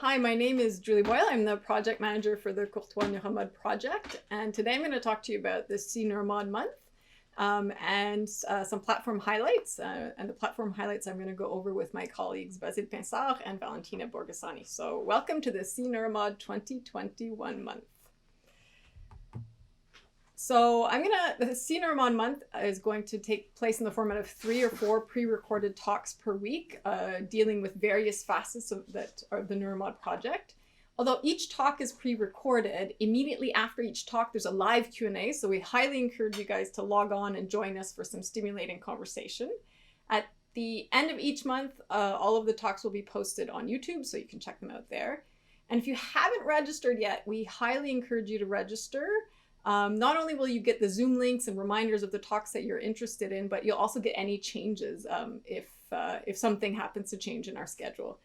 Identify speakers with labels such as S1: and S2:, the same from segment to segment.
S1: Hi, my name is Julie Boyle. I'm the project manager for the Courtois.neuromod Project. And today I'm going to talk to you about the CNeuroMod Month and some platform highlights. And the platform highlights I'm going to go over with my colleagues Basile Pinsard and Valentina Borghesani. So welcome to the CNeuroMod 2021 month. So the CNeuroMod Month is going to take place in the format of 3 or 4 pre-recorded talks per week, dealing with various facets of the NeuroMod project. Although each talk is pre-recorded, immediately after each talk there's a live Q&A, so we highly encourage you guys to log on and join us for some stimulating conversation. At the end of each month, all of the talks will be posted on YouTube, so you can check them out there. And if you haven't registered yet, we highly encourage you to register. Not only will you get the Zoom links and reminders of the talks that you're interested in, but you'll also get any changes if something happens to change in our schedule.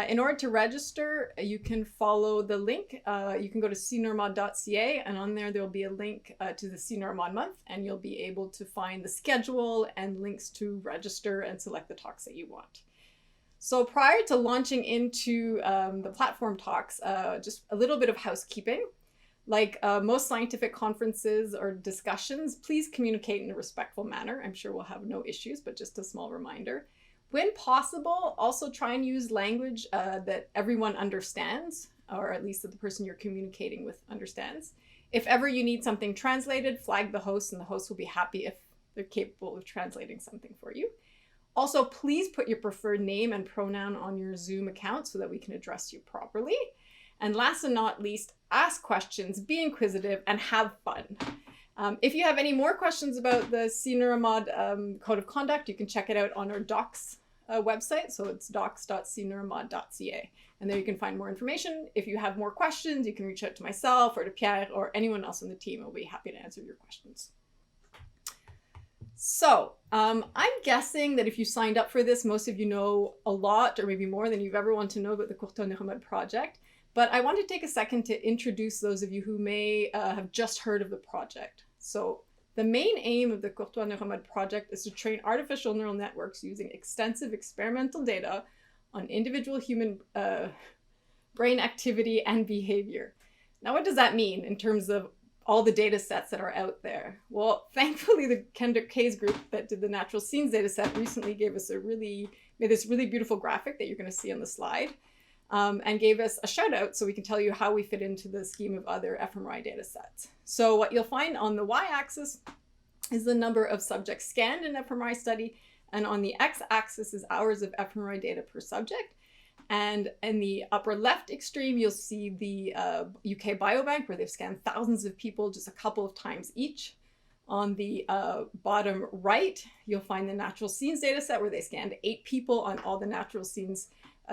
S1: In order to register, you can follow the link. You can go to CNeuroMod.ca, and on there will be a link to the CNeuroMod Month, and you'll be able to find the schedule and links to register and select the talks that you want. So prior to launching into the platform talks, just a little bit of housekeeping. Like most scientific conferences or discussions, please communicate in a respectful manner. I'm sure we'll have no issues, but just a small reminder. When possible, also try and use language that everyone understands, or at least that the person you're communicating with understands. If ever you need something translated, flag the host, and the host will be happy if they're capable of translating something for you. Also, please put your preferred name and pronoun on your Zoom account so that we can address you properly. And last and not least, ask questions, be inquisitive, and have fun. If you have any more questions about the CNeuroMod Code of Conduct, you can check it out on our docs website. So it's docs.cneuromod.ca. And there you can find more information. If you have more questions, you can reach out to myself or to Pierre or anyone else on the team. We'll be happy to answer your questions. So I'm guessing that if you signed up for this, most of you know a lot or maybe more than you've ever wanted to know about the Courtois.neuromod project. But I want to take a second to introduce those of you who may have just heard of the project. So the main aim of the Courtois.neuromod project is to train artificial neural networks using extensive experimental data on individual human brain activity and behavior. Now, what does that mean in terms of all the data sets that are out there? Well, thankfully, the Kendrick K's group that did the natural scenes data set recently made this really beautiful graphic that you're going to see on the slide. And gave us a shout out so we can tell you how we fit into the scheme of other fMRI data sets. So what you'll find on the y-axis is the number of subjects scanned in fMRI study, and on the x-axis is hours of fMRI data per subject. And in the upper left extreme, you'll see the UK Biobank, where they've scanned thousands of people just a couple of times each. On the bottom right, you'll find the natural scenes data set, where they scanned 8 people on all the natural scenes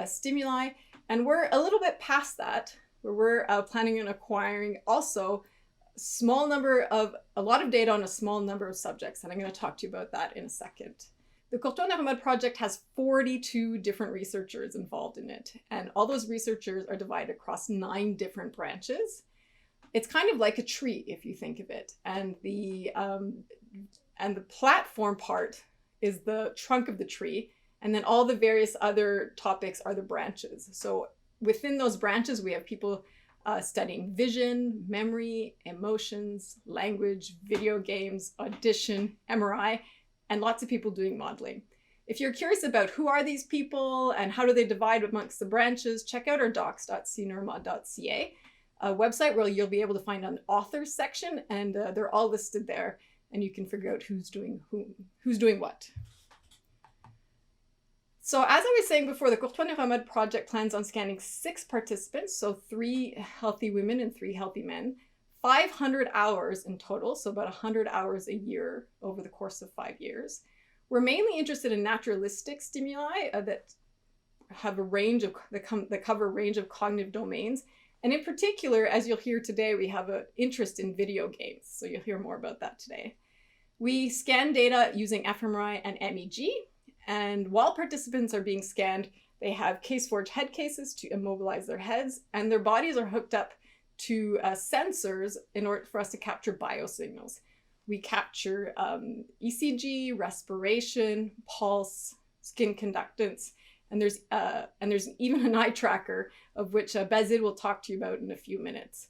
S1: stimuli. And we're a little bit past that, where we're planning on acquiring also a lot of data on a small number of subjects. And I'm going to talk to you about that in a second. The Courtois.neuromod project has 42 different researchers involved in it. And all those researchers are divided across 9 different branches. It's kind of like a tree, if you think of it. And the platform part is the trunk of the tree. And then all the various other topics are the branches. So within those branches, we have people studying vision, memory, emotions, language, video games, audition, MRI, and lots of people doing modeling. If you're curious about who are these people and how do they divide amongst the branches, check out our docs.cneuromod.ca, a website where you'll be able to find an authors section, and they're all listed there, and you can figure out who's doing what. So as I was saying before, the Courtois.neuromod project plans on scanning 6 participants, so 3 healthy women and 3 healthy men, 500 hours in total, so about 100 hours a year over the course of 5 years. We're mainly interested in naturalistic stimuli that have that cover a range of cognitive domains. And in particular, as you'll hear today, we have an interest in video games. So you'll hear more about that today. We scan data using fMRI and MEG. And while participants are being scanned, they have case-forged head cases to immobilize their heads, and their bodies are hooked up to sensors in order for us to capture biosignals. We capture ECG, respiration, pulse, skin conductance, And there's even an eye tracker, of which Basile will talk to you about in a few minutes.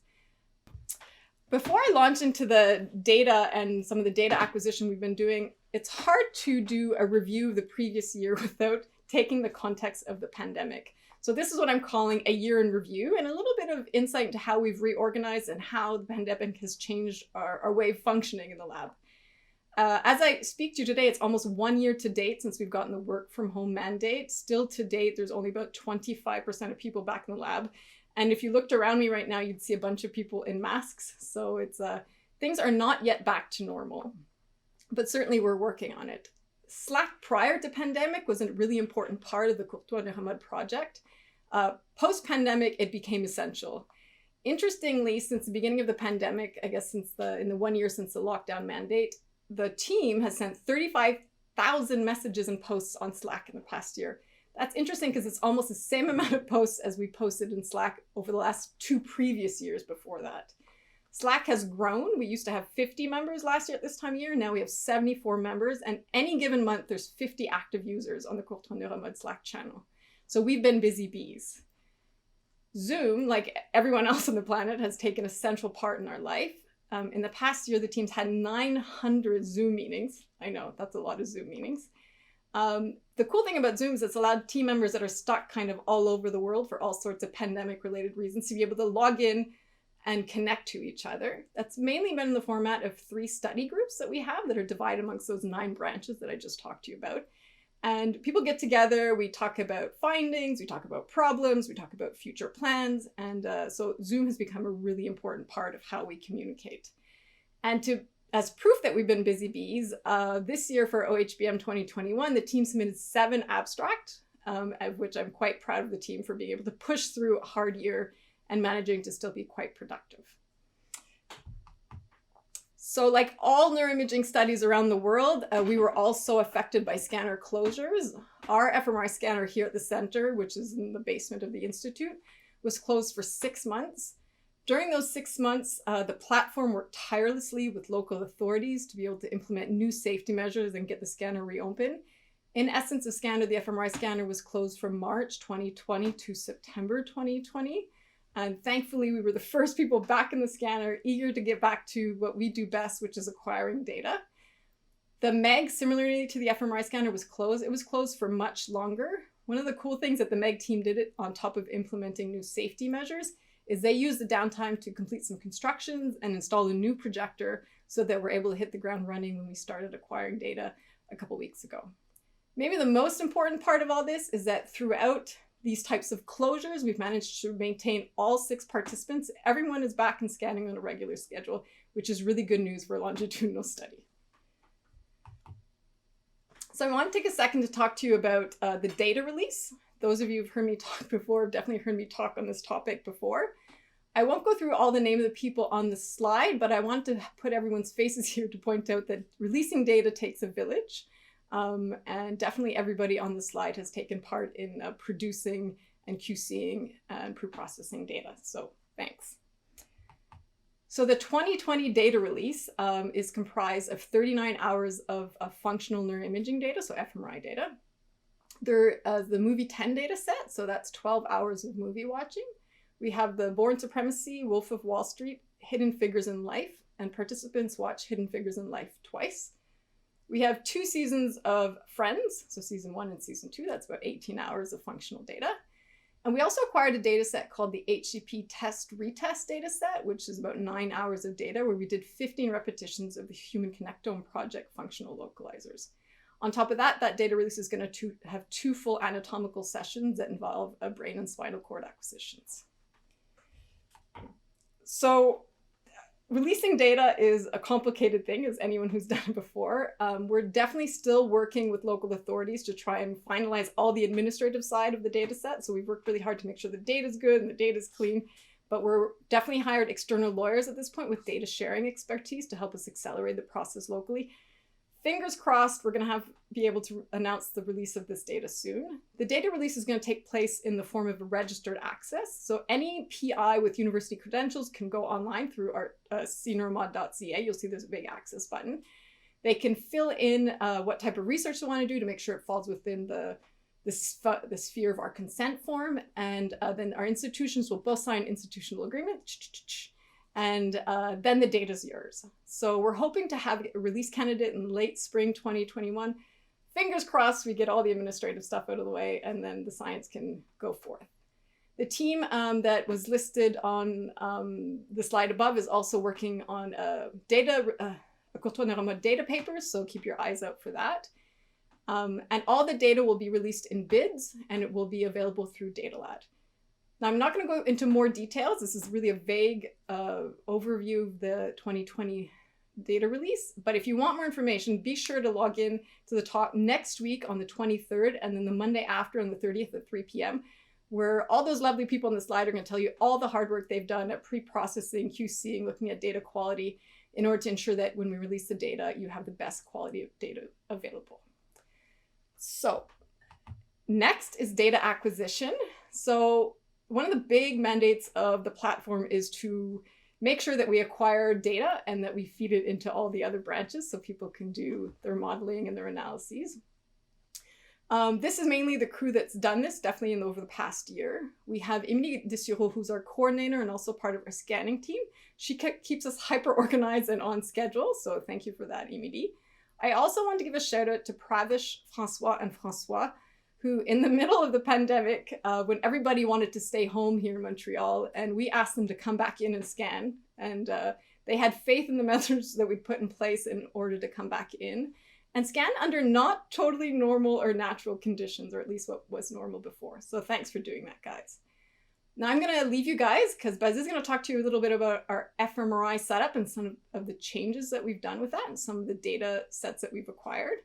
S1: Before I launch into the data and some of the data acquisition we've been doing, it's hard to do a review of the previous year without taking the context of the pandemic. So this is what I'm calling a year in review, and a little bit of insight into how we've reorganized and how the pandemic has changed our way of functioning in the lab. As I speak to you today, it's almost 1 year to date since we've gotten the work from home mandate. Still to date, there's only about 25% of people back in the lab. And if you looked around me right now, you'd see a bunch of people in masks. So it's things are not yet back to normal, but certainly we're working on it. Slack prior to pandemic was a really important part of the courtois.neuromod project. Post-pandemic, it became essential. Interestingly, since the beginning of the pandemic, I guess in the 1 year since the lockdown mandate, the team has sent 35,000 messages and posts on Slack in the past year. That's interesting because it's almost the same amount of posts as we posted in Slack over the last 2 previous years before that. Slack has grown. We used to have 50 members last year at this time of year. Now we have 74 members, and any given month there's 50 active users on the courtois.neuromod Slack channel. So we've been busy bees. Zoom, like everyone else on the planet, has taken a central part in our life. In the past year, the team's had 900 Zoom meetings. I know, that's a lot of Zoom meetings. The cool thing about Zoom is it's allowed team members that are stuck kind of all over the world for all sorts of pandemic-related reasons to be able to log in and connect to each other. That's mainly been in the format of 3 study groups that we have that are divided amongst those 9 branches that I just talked to you about. And people get together, we talk about findings, we talk about problems, we talk about future plans. And so Zoom has become a really important part of how we communicate. And as proof that we've been busy bees, this year for OHBM 2021, the team submitted 7 abstracts, of which I'm quite proud of the team for being able to push through a hard year and managing to still be quite productive. So like all neuroimaging studies around the world, we were also affected by scanner closures. Our fMRI scanner here at the center, which is in the basement of the Institute, was closed for 6 months. During those 6 months, the platform worked tirelessly with local authorities to be able to implement new safety measures and get the scanner reopened. In essence, the fMRI scanner was closed from March 2020 to September 2020. And thankfully, we were the first people back in the scanner, eager to get back to what we do best, which is acquiring data. The MEG, similarly to the fMRI scanner, was closed. It was closed for much longer. One of the cool things that the MEG team did it on top of implementing new safety measures is they used the downtime to complete some constructions and install a new projector so that we're able to hit the ground running when we started acquiring data a couple weeks ago. Maybe the most important part of all this is that throughout these types of closures, we've managed to maintain all 6 participants. Everyone is back and scanning on a regular schedule, which is really good news for a longitudinal study. So I want to take a second to talk to you about the data release. Those of you who've heard me talk before have definitely heard me talk on this topic before. I won't go through all the names of the people on the slide, but I want to put everyone's faces here to point out that releasing data takes a village. And definitely everybody on the slide has taken part in producing and QCing and pre-processing data. So thanks. So the 2020 data release is comprised of 39 hours of functional neuroimaging data, so fMRI data. There the movie 10 data set, so that's 12 hours of movie watching. We have the Born Supremacy, Wolf of Wall Street, Hidden Figures in Life, and participants watch Hidden Figures in Life twice. We have 2 seasons of Friends, so season 1 and season 2, that's about 18 hours of functional data. And we also acquired a data set called the HCP test retest data set, which is about 9 hours of data where we did 15 repetitions of the Human Connectome Project functional localizers. On top of that, that data release is going to have 2 full anatomical sessions that involve brain and spinal cord acquisitions. So releasing data is a complicated thing, as anyone who's done it before. We're definitely still working with local authorities to try and finalize all the administrative side of the data set. So we've worked really hard to make sure the data is good and the data is clean. But we're definitely hired external lawyers at this point with data sharing expertise to help us accelerate the process locally. Fingers crossed, we're going to be able to announce the release of this data soon. The data release is going to take place in the form of a registered access. So any PI with university credentials can go online through our CNeuroMod.ca. You'll see there's a big access button. They can fill in what type of research they want to do to make sure it falls within the the sphere of our consent form, and then our institutions will both sign institutional agreement, and then the data is yours. So we're hoping to have a release candidate in late spring 2021. Fingers crossed we get all the administrative stuff out of the way, and then the science can go forth. The team that was listed on the slide above is also working on a courtois.neuromod data paper, so keep your eyes out for that. And all the data will be released in bids, and it will be available through DataLad. Now, I'm not going to go into more details. This is really a vague overview of the 2020 data release. But if you want more information, be sure to log in to the talk next week on the 23rd, and then the Monday after on the 30th at 3 p.m., where all those lovely people on the slide are going to tell you all the hard work they've done at pre-processing, QCing, looking at data quality, in order to ensure that when we release the data, you have the best quality of data available. So next is data acquisition. So one of the big mandates of the platform is to make sure that we acquire data and that we feed it into all the other branches so people can do their modeling and their analyses. This is mainly the crew that's done this, definitely over the past year. We have Emilie Dessureau, who's our coordinator and also part of our scanning team. She keeps us hyper organized and on schedule, so thank you for that, Emilie. I also want to give a shout out to Pravish, Francois, and Francois, who in the middle of the pandemic, when everybody wanted to stay home here in Montreal, and we asked them to come back in and scan, and they had faith in the measures that we put in place in order to come back in and scan under not totally normal or natural conditions, or at least what was normal before. So thanks for doing that, guys. Now I'm going to leave you guys because Basile is going to talk to you a little bit about our fMRI setup and some of the changes that we've done with that and some of the data sets that we've acquired.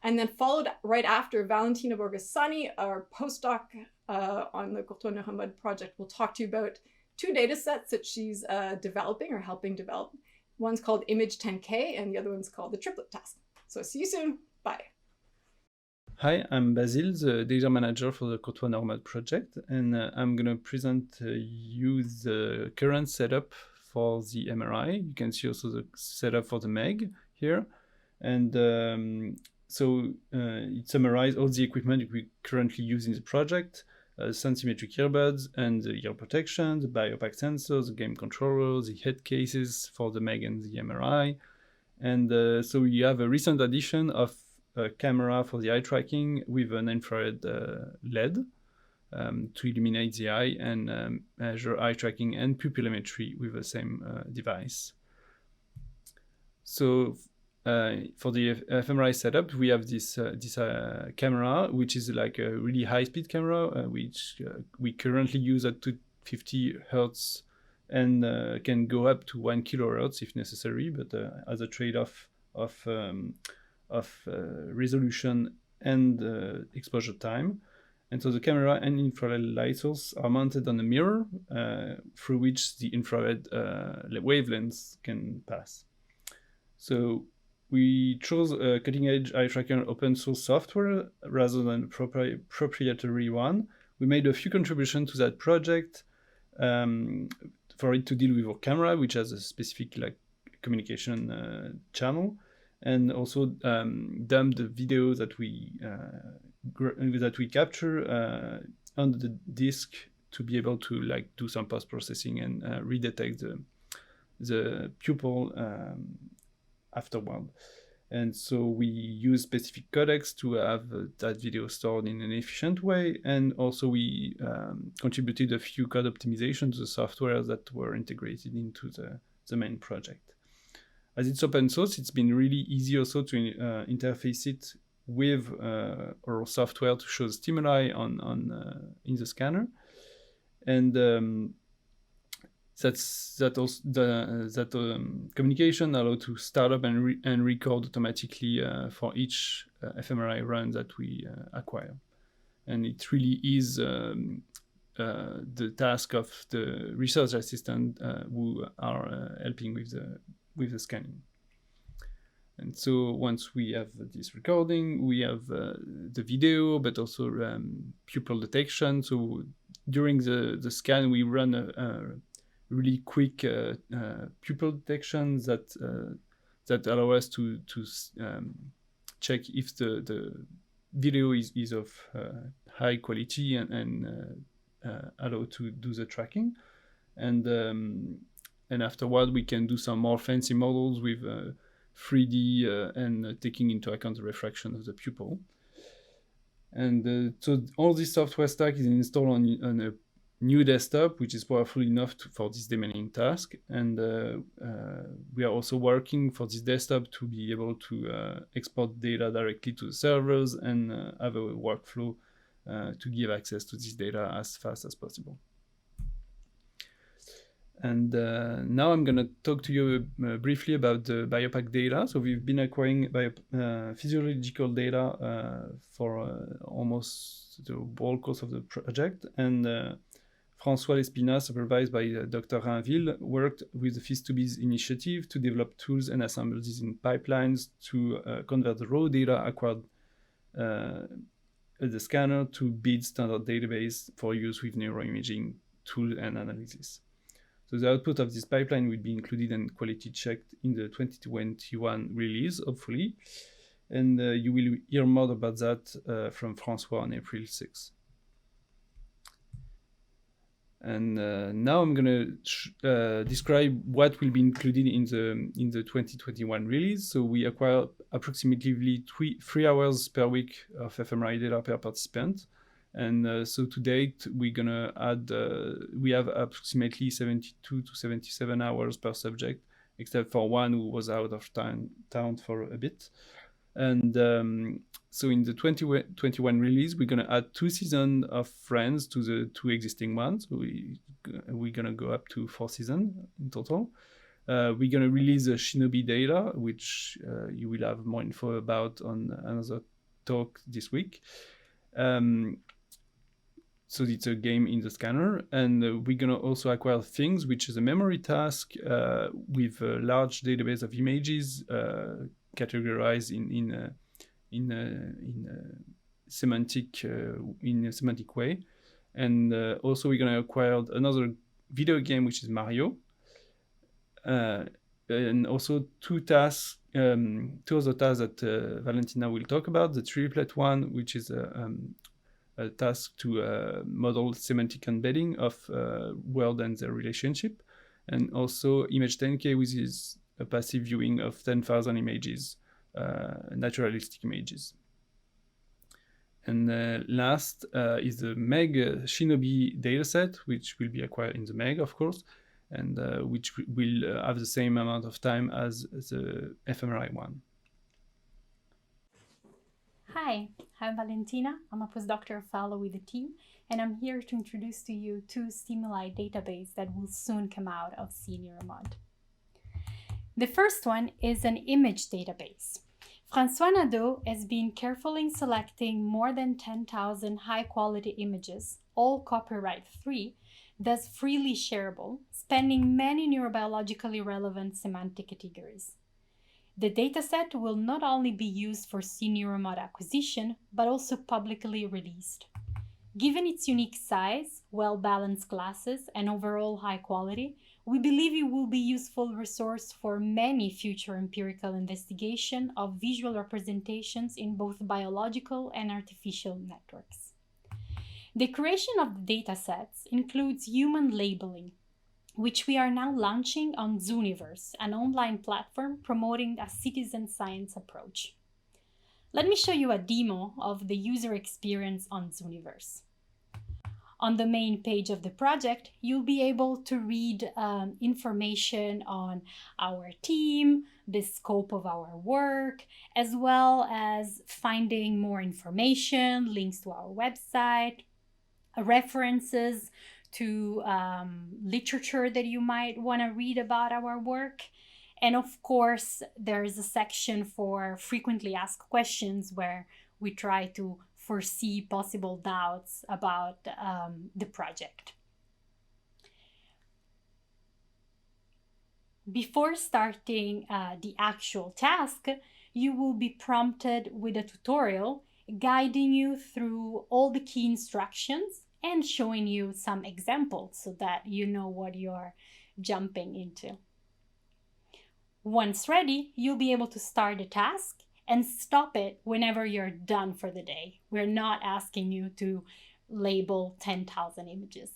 S1: And then followed right after, Valentina Borghesani, our postdoc on the Courtois.neuromod project, will talk to you about two data sets that she's developing or helping develop. One's called Image 10K and the other one's called the triplet test. So see you soon. Bye.
S2: Hi, I'm Basile, the data manager for the Courtois.neuromod project, and I'm going to present you the current setup for the MRI. You can see also the setup for the MEG here. And so it summarizes all the equipment we currently use in the project, sensorimetric earbuds and the ear protection, the biopack sensors, the game controller, the head cases for the MEG and the MRI. And so we have a recent addition of a camera for the eye tracking with an infrared LED to illuminate the eye and measure eye tracking and pupillometry with the same device. So for the fMRI setup, we have this camera, which is like a really high-speed camera, which we currently use at 250 Hertz and can go up to 1 kilohertz if necessary, but as a trade-off of resolution and exposure time. And so the camera and infrared light source are mounted on a mirror through which the infrared wavelengths can pass. So we chose a cutting-edge eye tracker open source software rather than a proprietary one. We made a few contributions to that project for it to deal with our camera, which has a specific communication channel, and also dump the video that we capture on the disk to be able to do some post-processing and redetect the pupil afterward. And so we use specific codecs to have that video stored in an efficient way. And also we contributed a few code optimizations to the software that were integrated into the main project. As it's open source, it's been really easy also to interface it with our software to show the stimuli in the scanner. And that communication allows to start up and record automatically for each fMRI run that we acquire. And it really is the task of the research assistant who are helping with the scanning. And so once we have this recording, we have the video, but also pupil detection. So during the scan, we run a really quick pupil detection that allow us to check if the video is of high quality and allow to do the tracking. And afterward, we can do some more fancy models with 3D and taking into account the refraction of the pupil. And so all this software stack is installed on a new desktop, which is powerful enough for this demanding task. And we are also working for this desktop to be able to export data directly to the servers and have a workflow to give access to this data as fast as possible. And now I'm going to talk to you briefly about the biopack data. So we've been acquiring physiological data for almost the whole course of the project. And François Lespina, supervised by Dr. Rainville, worked with the FIS2Bs initiative to develop tools and assemble these in pipelines to convert the raw data acquired at the scanner to BID standard database for use with neuroimaging tool and analysis. So the output of this pipeline will be included and quality checked in the 2021 release, hopefully. And you will hear more about that from François on April 6th. And now I'm going to describe what will be included in the 2021 release. So we acquire approximately 3 hours per week of fMRI data per participant. And so to date, we're going to add, we have approximately 72 to 77 hours per subject, except for one who was out of town for a bit. And so in the 2021 release, we're going to add 2 seasons of Friends to the 2 existing ones. So we're going to go up to 4 seasons in total. We're going to release the Shinobi data, which you will have more info about on another talk this week. So it's a game in the scanner, and we're going to also acquire Things, which is a memory task with a large database of images categorized in a semantic way. And also we're going to acquire another video game, which is Mario, and also 2 tasks, 2 other tasks that Valentina will talk about. The triplet one, which is a task to model semantic embedding of word and their relationship, and also Image 10K, which is a passive viewing of 10,000 images, naturalistic images. And last is the MEG Shinobi dataset, which will be acquired in the MEG, of course, and which will have the same amount of time as the fMRI one.
S3: Hi, I'm Valentina. I'm a postdoctoral fellow with the team, and I'm here to introduce to you 2 stimuli database that will soon come out of CNeuroMod. The first one is an image database. François Nadeau has been carefully selecting more than 10,000 high-quality images, all copyright-free, thus freely shareable, spanning many neurobiologically relevant semantic categories. The dataset will not only be used for CNeuroMod acquisition, but also publicly released. Given its unique size, well-balanced classes, and overall high quality, we believe it will be a useful resource for many future empirical investigation of visual representations in both biological and artificial networks. The creation of the datasets includes human labeling, which we are now launching on Zooniverse, an online platform promoting a citizen science approach. Let me show you a demo of the user experience on Zooniverse. On the main page of the project, you'll be able to read information on our team, the scope of our work, as well as finding more information, links to our website, references to literature that you might want to read about our work. And of course, there is a section for frequently asked questions where we try to foresee possible doubts about the project. Before starting the actual task, you will be prompted with a tutorial guiding you through all the key instructions and showing you some examples so that you know what you're jumping into. Once ready, you'll be able to start the task and stop it whenever you're done for the day. We're not asking you to label 10,000 images.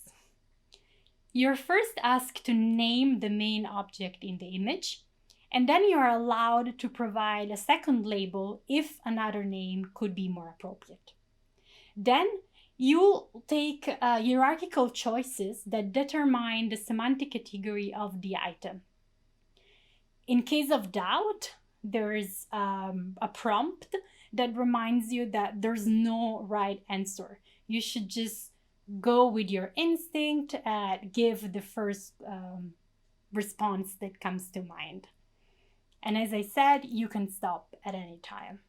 S3: You're first asked to name the main object in the image, and then you're allowed to provide a second label if another name could be more appropriate. Then you'll take hierarchical choices that determine the semantic category of the item. In case of doubt, there's a prompt that reminds you that there's no right answer. You should just go with your instinct and give the first response that comes to mind. And as I said, you can stop at any time.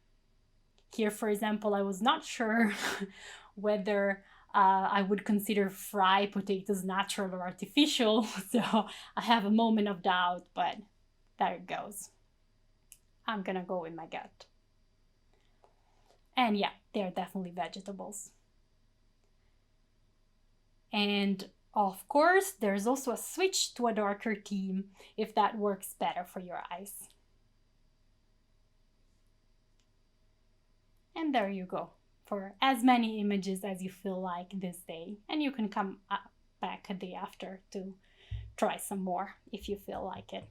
S3: Here, for example, I was not sure whether I would consider fried potatoes natural or artificial, so I have a moment of doubt, but there it goes. I'm gonna go with my gut. And yeah, they're definitely vegetables. And of course, there's also a switch to a darker theme if that works better for your eyes. And there you go, for as many images as you feel like this day. And you can come back a day after to try some more if you feel like it.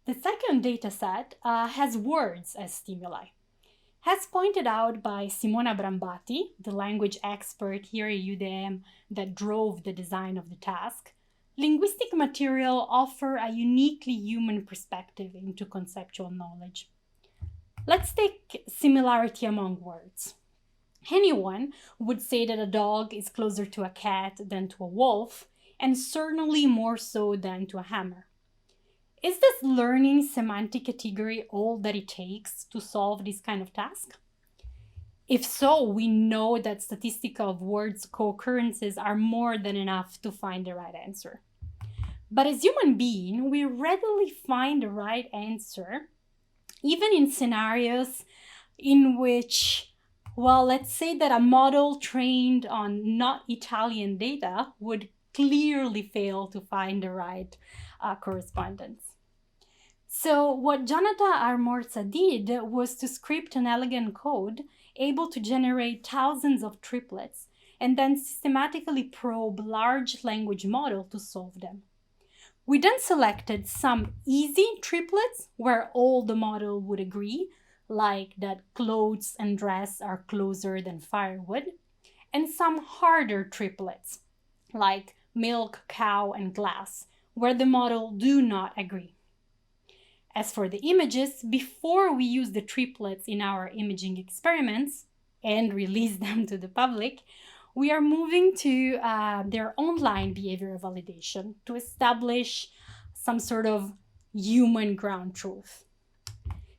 S3: The second data set has words as stimuli. As pointed out by Simona Brambati, the language expert here at UDM that drove the design of the task, linguistic material offer a uniquely human perspective into conceptual knowledge. Let's take similarity among words. Anyone would say that a dog is closer to a cat than to a wolf, and certainly more so than to a hammer. Is this learning semantic category all that it takes to solve this kind of task? If so, we know that statistics of words co-occurrences are more than enough to find the right answer. But as human beings, we readily find the right answer, even in scenarios in which, well, let's say that a model trained on not Italian data would clearly fail to find the right correspondence. So what Jonathan Armorza did was to script an elegant code able to generate thousands of triplets and then systematically probe large language models to solve them. We then selected some easy triplets where all the model would agree, like that clothes and dress are closer than firewood, and some harder triplets, like milk, cow, and glass, where the model do not agree. As for the images, before we use the triplets in our imaging experiments and release them to the public, we are moving to their online behavioral validation to establish some sort of human ground truth.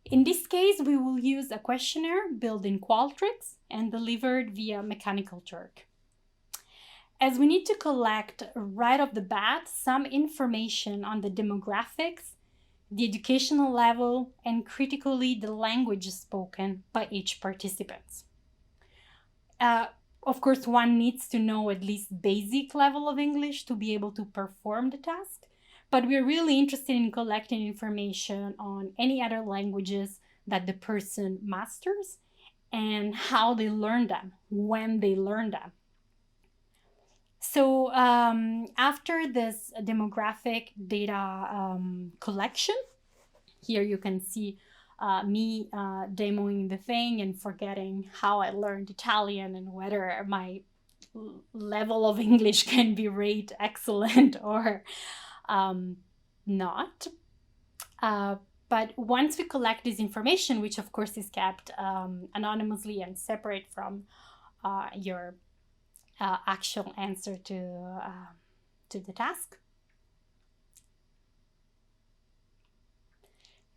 S3: In this case, we will use a questionnaire built in Qualtrics and delivered via Mechanical Turk. As we need to collect right off the bat some information on the demographics, the educational level, and critically the language spoken by each participant. Of course, one needs to know at least basic level of English to be able to perform the task, but we're really interested in collecting information on any other languages that the person masters and how they learn them, when they learn them. So after this demographic data collection, here you can see me demoing the thing and forgetting how I learned Italian and whether my level of English can be rated excellent or not. But once we collect this information, which of course is kept anonymously and separate from your actual answer to the task,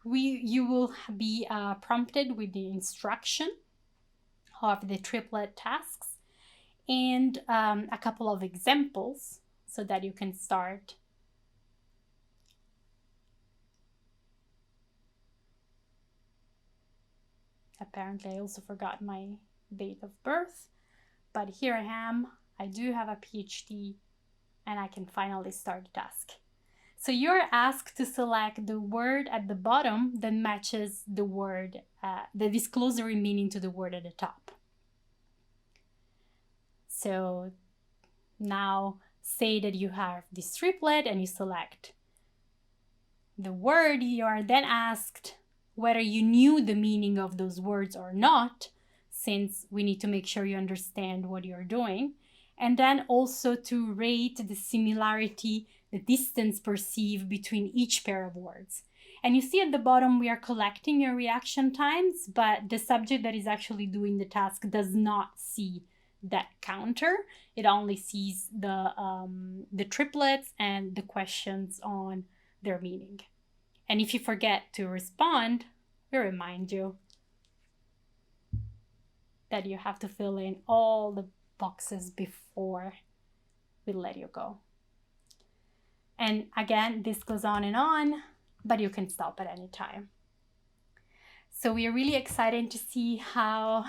S3: you will be prompted with the instruction of the triplet tasks and a couple of examples so that you can start. Apparently, I also forgot my date of birth. But here I am, I do have a PhD, and I can finally start the task. So you're asked to select the word at the bottom that matches the word, the disclosory meaning to the word at the top. So now say that you have this triplet and you select the word. You are then asked whether you knew the meaning of those words or not, since we need to make sure you understand what you're doing. And then also to rate the similarity, the distance perceived between each pair of words. And you see at the bottom, we are collecting your reaction times, but the subject that is actually doing the task does not see that counter. It only sees the triplets and the questions on their meaning. And if you forget to respond, we remind you that you have to fill in all the boxes before we let you go. And again, this goes on, but you can stop at any time. So we are really excited to see how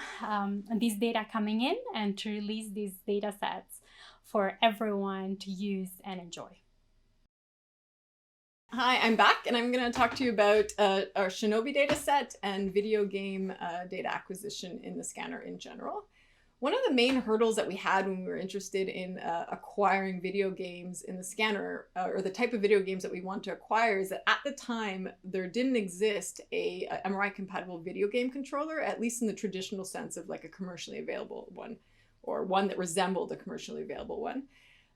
S3: these data coming in and to release these data sets for everyone to use and enjoy.
S1: Hi, I'm back, and I'm going to talk to you about our Shinobi data set and video game data acquisition in the scanner in general. One of the main hurdles that we had when we were interested in acquiring video games in the scanner, or the type of video games that we want to acquire, is that at the time there didn't exist a MRI-compatible video game controller, at least in the traditional sense of like a commercially available one, or one that resembled a commercially available one.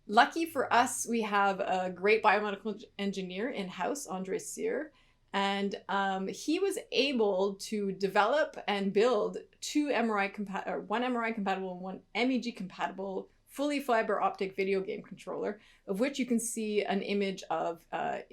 S1: Lucky for us, we have a great biomedical engineer in-house, Andre Cyr, and he was able to develop and build one MRI compatible and one MEG compatible fully fiber optic video game controller, of which you can see an image of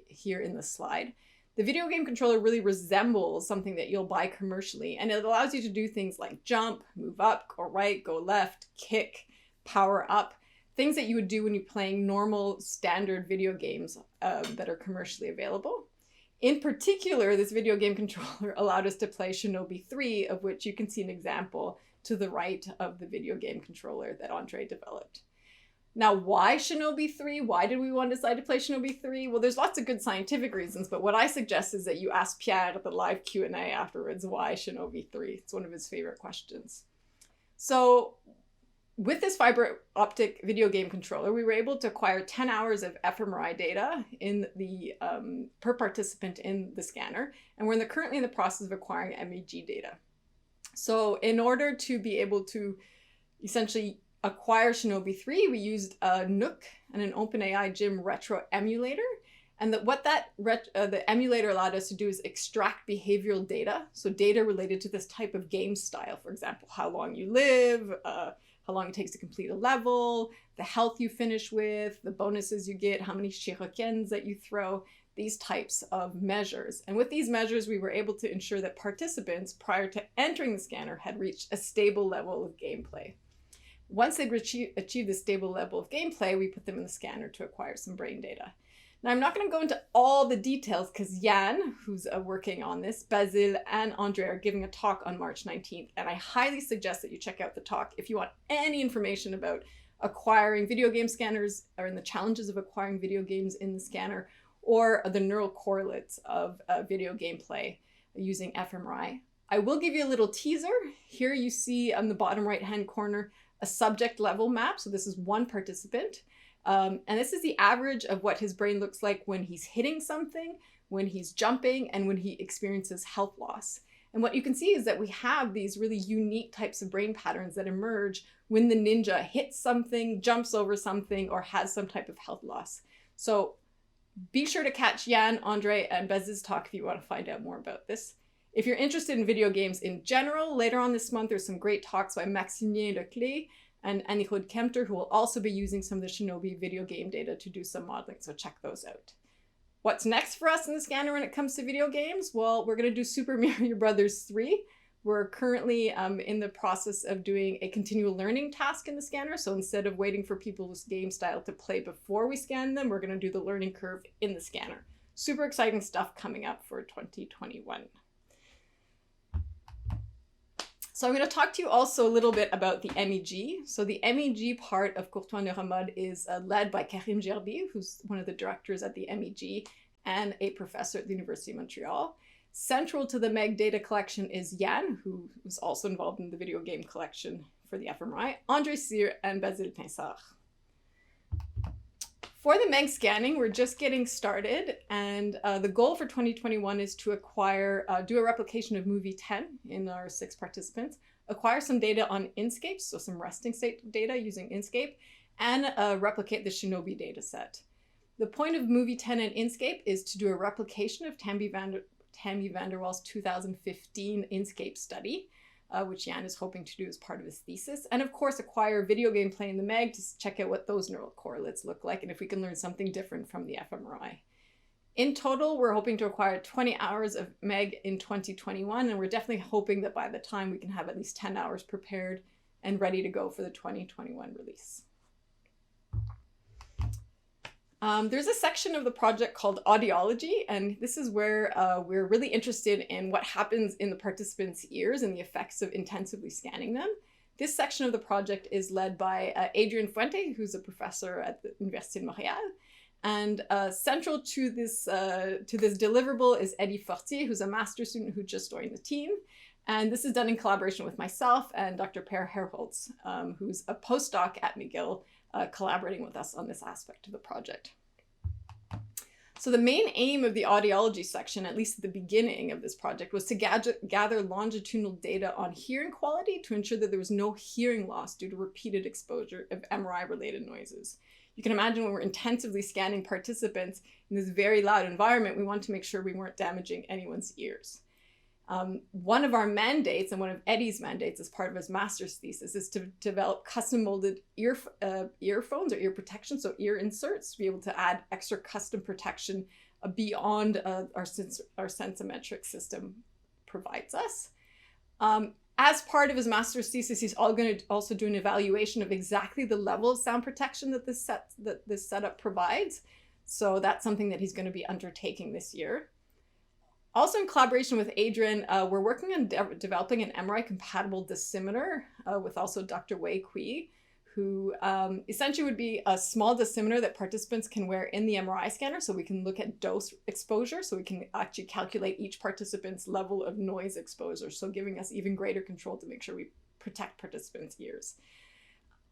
S1: here in the slide. The video game controller really resembles something that you'll buy commercially, and it allows you to do things like jump, move up, go right, go left, kick, power up, things that you would do when you're playing normal standard video games that are commercially available. In particular, this video game controller allowed us to play Shinobi 3, of which you can see an example to the right of the video game controller that Andre developed. Now, why Shinobi 3? Why did we want to decide to play Shinobi 3? Well, there's lots of good scientific reasons, but what I suggest is that you ask Pierre at the live Q&A afterwards why Shinobi 3. It's one of his favorite questions. So, with this fiber optic video game controller, we were able to acquire 10 hours of fMRI data in the per participant in the scanner, and we're currently in the process of acquiring MEG data. So in order to be able to essentially acquire Shinobi 3, we used a Nook and an OpenAI Gym retro emulator, and the emulator allowed us to do is extract behavioral data, so data related to this type of game style, for example, how long you live, how long it takes to complete a level, the health you finish with, the bonuses you get, how many shirokens that you throw, these types of measures. And with these measures, we were able to ensure that participants, prior to entering the scanner, had reached a stable level of gameplay. Once they'd achieved a stable level of gameplay, we put them in the scanner to acquire some brain data. Now, I'm not going to go into all the details because Jan, who's working on this, Basile, and Andre are giving a talk on March 19th. And I highly suggest that you check out the talk if you want any information about acquiring video game scanners, or in the challenges of acquiring video games in the scanner, or the neural correlates of video gameplay using fMRI. I will give you a little teaser. Here you see on the bottom right-hand corner a subject level map. So this is one participant. And this is the average of what his brain looks like when he's hitting something, when he's jumping, and when he experiences health loss. And what you can see is that we have these really unique types of brain patterns that emerge when the ninja hits something, jumps over something, or has some type of health loss. So be sure to catch Jan, Andre, and Bez's talk if you want to find out more about this. If you're interested in video games in general, later on this month, there's some great talks by Maximilien Leclé and Annie-Claude Kempter, who will also be using some of the Shinobi video game data to do some modeling, so check those out. What's next for us in the scanner when it comes to video games? Well, we're going to do Super Mario Bros. 3. We're currently in the process of doing a continual learning task in the scanner, so instead of waiting for people's game style to play before we scan them, we're going to do the learning curve in the scanner. Super exciting stuff coming up for 2021. So I'm going to talk to you also a little bit about the MEG. So the MEG part of courtois.neuromod is led by Karim Gerbi, who's one of the directors at the MEG and a professor at the University of Montreal. Central to the MEG data collection is Yann, who was also involved in the video game collection for the fMRI, André Cyr, and Basile Pinsard. For the MEG scanning, we're just getting started, and the goal for 2021 is to do a replication of movie 10 in our 6 participants, acquire some data on Inscape, so some resting state data using Inscape, and replicate the Shinobi data set. The point of movie 10 and Inscape is to do a replication of Tammy van der Waals' 2015 Inscape study, which Yann is hoping to do as part of his thesis. And of course, acquire video gameplay in the MEG to check out what those neural correlates look like and if we can learn something different from the fMRI. In total, we're hoping to acquire 20 hours of MEG in 2021, and we're definitely hoping that by the time we can have at least 10 hours prepared and ready to go for the 2021 release. There's a section of the project called audiology, and this is where we're really interested in what happens in the participants' ears and the effects of intensively scanning them. This section of the project is led by Adrian Fuente, who's a professor at the Université de Montréal. And central to this deliverable is Eddie Fortier, who's a master's student who just joined the team. And this is done in collaboration with myself and Dr. Per Herholtz, who's a postdoc at McGill, collaborating with us on this aspect of the project. So the main aim of the audiology section, at least at the beginning of this project, was to gather longitudinal data on hearing quality to ensure that there was no hearing loss due to repeated exposure of MRI-related noises. You can imagine when we're intensively scanning participants in this very loud environment, we want to make sure we weren't damaging anyone's ears. One of our mandates and one of Eddie's mandates as part of his master's thesis is to develop custom molded earphones or ear protection, so ear inserts, to be able to add extra custom protection beyond our sensometric system provides us. As part of his master's thesis, he's going to also do an evaluation of exactly the level of sound protection that this setup provides. So that's something that he's going to be undertaking this year. Also in collaboration with Adrian, we're working on developing an MRI-compatible dosimeter with also Dr. Wei Kui, who essentially would be a small dosimeter that participants can wear in the MRI scanner so we can look at dose exposure, so we can actually calculate each participant's level of noise exposure, so giving us even greater control to make sure we protect participants' ears.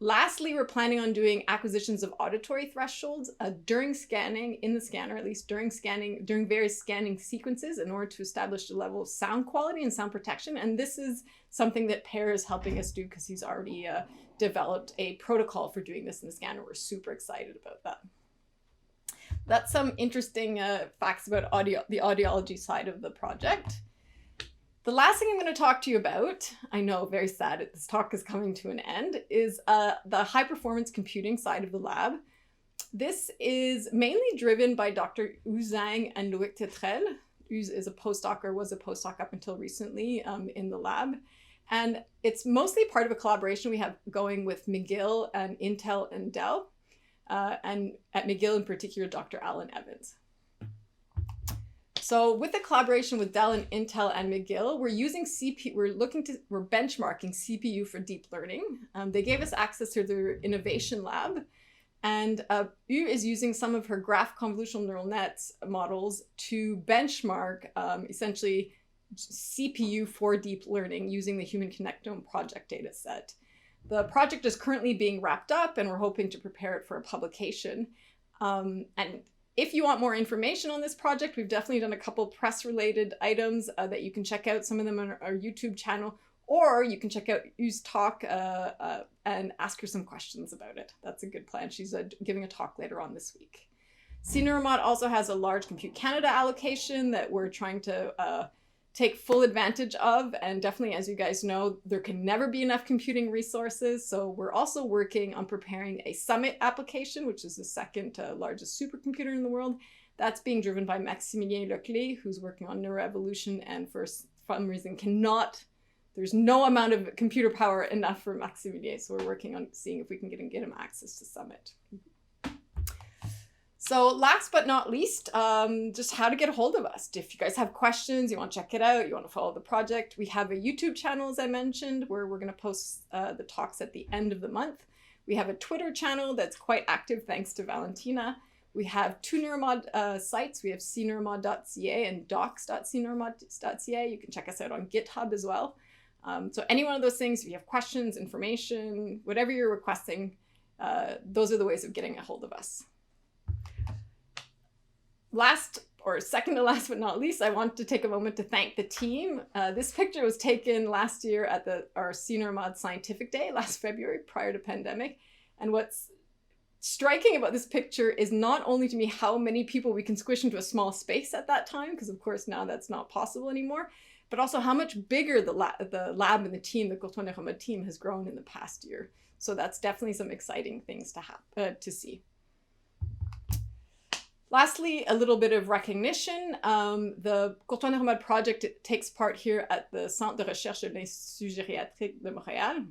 S1: Lastly, we're planning on doing acquisitions of auditory thresholds during scanning, in the scanner at least, during various scanning sequences in order to establish the level of sound quality and sound protection. And this is something that Per is helping us do because he's already developed a protocol for doing this in the scanner. We're super excited about that. That's some interesting facts about the audiology side of the project. The last thing I'm going to talk to you about, I know, very sad, this talk is coming to an end, is the high performance computing side of the lab. This is mainly driven by Dr. Yu Zhang and Loic Tetrel. Yu is a postdoc, or was a postdoc up until recently in the lab. And it's mostly part of a collaboration we have going with McGill and Intel and Dell. And at McGill in particular, Dr. Alan Evans. So with the collaboration with Dell and Intel and McGill, we're using we're benchmarking CPU for deep learning. They gave us access to their innovation lab, and Yu is using some of her graph convolutional neural nets models to benchmark essentially CPU for deep learning using the Human Connectome Project dataset. The project is currently being wrapped up, and we're hoping to prepare it for a publication. And if you want more information on this project, we've definitely done a couple press-related items that you can check out, some of them on our YouTube channel, or you can check out Yu's talk and ask her some questions about it. That's a good plan. She's giving a talk later on this week. CNeuroMod also has a large Compute Canada allocation that we're trying to take full advantage of, and definitely, as you guys know, there can never be enough computing resources, so we're also working on preparing a Summit application, which is the second largest supercomputer in the world. That's being driven by Maximilien Leclerc, who's working on neuroevolution, and for some reason there's no amount of computer power enough for Maximilien, so we're working on seeing if we can get him access to Summit. So last but not least, just how to get a hold of us. If you guys have questions, you want to check it out, you want to follow the project, we have a YouTube channel, as I mentioned, where we're going to post the talks at the end of the month. We have a Twitter channel that's quite active thanks to Valentina. We have 2 NeuroMod sites. We have CNeuroMod.ca and docs.cneuromod.ca. You can check us out on GitHub as well. So any one of those things, if you have questions, information, whatever you're requesting, those are the ways of getting a hold of us. Last, or second to last but not least, I want to take a moment to thank the team. This picture was taken last year at our CNeuroMod Scientific Day last February, prior to pandemic. And what's striking about this picture is not only to me how many people we can squish into a small space at that time, because of course now that's not possible anymore, but also how much bigger the lab and the team, the courtois.neuromod team, has grown in the past year. So that's definitely some exciting things to see. Lastly, a little bit of recognition. The CourtoisNeuromod Project takes part here at the Centre de Recherche de l'Institut Gériatrique de Montréal,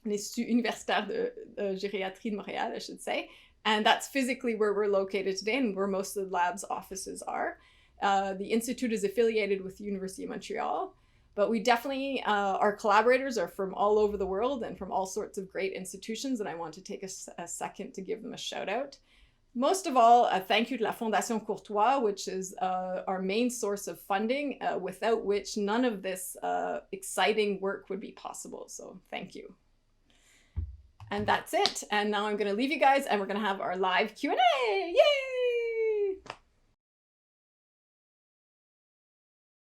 S1: l'Institut Universitaire de Gériatrie de Montréal, I should say. And that's physically where we're located today and where most of the lab's offices are. The Institute is affiliated with the University of Montreal, but we definitely, our collaborators are from all over the world and from all sorts of great institutions, and I want to take a second to give them a shout out. Most of all, thank you to la Fondation Courtois, which is our main source of funding, without which none of this exciting work would be possible. So thank you. And that's it. And now I'm going to leave you guys and we're going to have our live Q&A. Yay!